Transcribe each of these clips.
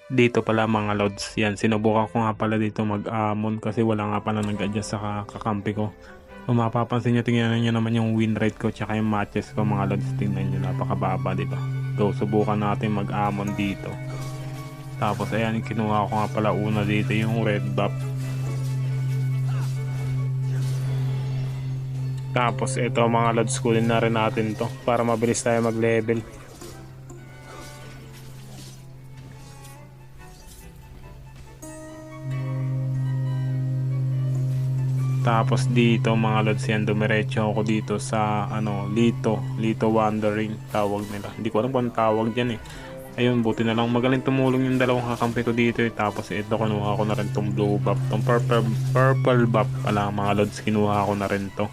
Dito pala mga lods, yan sinubukan ko nga pala dito mag-amon kasi wala nga pala nag-adjust sa kakampi ko. Kung mapapansin nyo, tingnan nyo naman yung win rate ko tsaka yung matches ko mga lods, tingnan nyo napakababa, diba? So subukan natin mag-amon dito. Tapos ayan, kinuha ko nga pala una dito yung red buff. Tapos ito mga lods, kunin na rin natin to para mabilis tayo mag level. Tapos dito mga lods, yan dumiretso ako dito sa Lito Wandering tawag nila. Hindi ko alam kung tawag dyan eh. Ayun, buti na lang magaling tumulong yung dalawang kakampi ko dito eh. Tapos ito, kinuha ko na rin tong blue buff, tong purple buff pala mga lods, kinuha ko na rin to.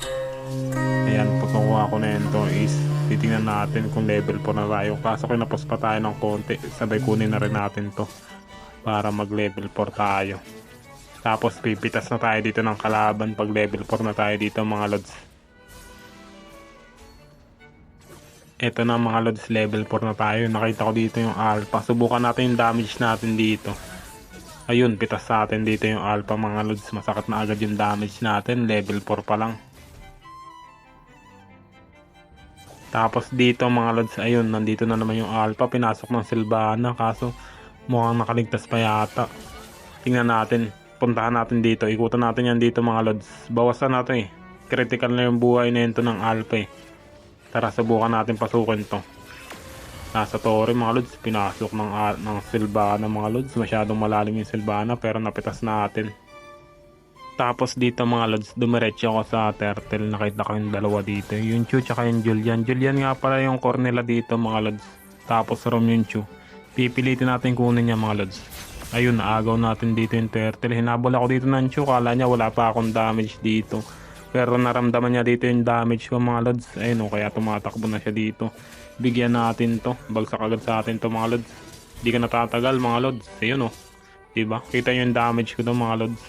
Ayan, pagkukuha ko na yun to is titingnan natin kung level 4 na tayo. Kaso kinapos pa tayo ng konti, sabay kunin na rin natin to para mag level 4 tayo. Tapos pipitas na tayo dito ng kalaban pag level 4 na tayo dito mga lods. Ito na mga lods, level 4 na tayo. Nakita ko dito yung alpha. Subukan natin yung damage natin dito. Ayun, pitas sa atin dito yung alpha mga lods. Masakit na agad yung damage natin. Level 4 pa lang. Tapos dito mga lods, ayun, nandito na naman yung alpha. Pinasok ng Sylvana kaso mukhang nakaligtas pa yata. Tingnan natin. Puntahan natin dito, ikutan natin yan dito mga lods. Bawasan natin eh, critical na yung buhay na ito ng alpha eh. Tara, subukan natin pasukin to. Nasa torre mga lods, pinasok ng Sylvana mga lods. Masyadong malalim yung Sylvana pero napitas natin. Tapos dito mga lods, dumiretso ako sa turtle. Nakita ko yung dalawa dito, yung Chu tsaka yung Julian. Julian nga pala yung core nila dito mga lods. Tapos Rom yung Chu. Pipilitin natin kunin niya mga lods. Ayun, naagaw natin dito yung turtle. Hinabol ako dito ng Chu. Kala niya wala pa akong damage dito. Pero naramdaman niya dito yung damage ko mga lods. Ayun o, kaya tumatakbo na siya dito. Bigyan natin to. Bagsak agad sa atin to mga lods. Hindi ka natatagal mga lods. Ayun o. Diba? Kita nyo yung damage ko to mga lods.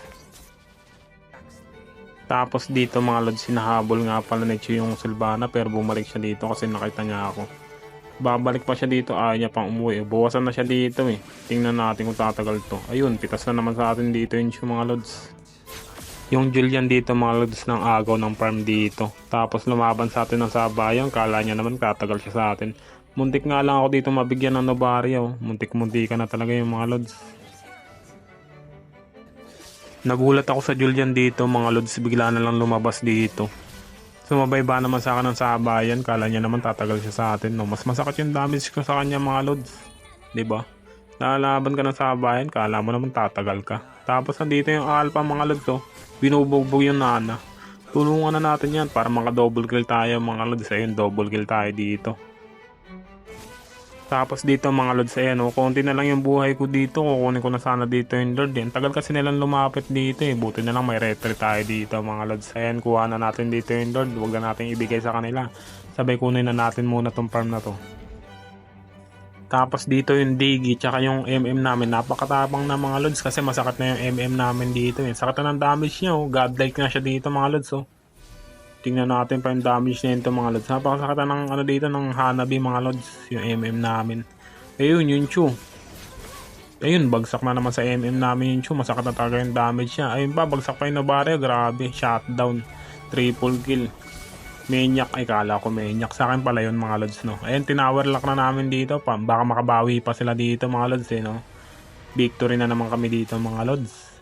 Tapos dito mga lods, sinahabol nga pala ni Chu yung Sylvana. Pero bumalik siya dito kasi nakita niya ako. Babalik pa siya dito, ayaw niya pang umuwi. Bawasan na siya dito eh. Tingnan natin kung tatagal to. Ayun, pitas na naman sa atin dito yung mga lods. Yung Julian dito mga lods ng agaw ng farm dito. Tapos lumaban sa atin ng sabayan. Kala niya naman tatagal siya sa atin. Muntik nga lang ako dito mabigyan ng Novaria oh. Muntik-muntika na talaga yung mga lods. Nagulat ako sa Julian dito mga lods. Bigla na lang lumabas dito. Sumabay ba naman sa akin ng sabayan, kala niya naman tatagal siya sa atin, no? Mas masakit yung damage ko sa kanya mga lods, 'di ba? Lalaban ka ng sabayan, kala mo naman tatagal ka. Tapos nandito yung alpha mga lods, oh. Binubugbog yung nana. Tulungan na natin yan para maka double kill tayo mga lods. Ayun, double kill tayo dito. Tapos dito mga lods, ayan o, konti na lang yung buhay ko dito. Kukunin ko na sana dito yung Lord. Ang tagal kasi nilang lumapit dito eh. Buti na lang may retry tayo dito mga lods. Ayan, kuha na natin dito yung Lord. Huwag na natin ibigay sa kanila. Sabay kunin na natin muna tong farm na to. Tapos dito yung Digi tsaka yung MM namin. Napakatapang na mga lods kasi masakit na yung MM namin dito eh. Sakit na ng damage niya oh. Godlike na siya dito mga lods oh. Tingnan natin pa yung damage nito mga lods. Napakasakit ng dito ng Hanabi mga lods. Yung MM namin. Ayun yung Chu. Ayun, bagsak na naman sa MM namin yung Chu. Masakit na talaga yung damage niya. Ayun pa, bagsak pa yung Novaria. Grabe, shutdown. Triple kill. Maniac. Ay, kala ko Maniac. Sa akin pala yun mga lods no. Ayun, tinower lock na namin dito. Baka makabawi pa sila dito mga lods eh no. Victory na naman kami dito mga lods.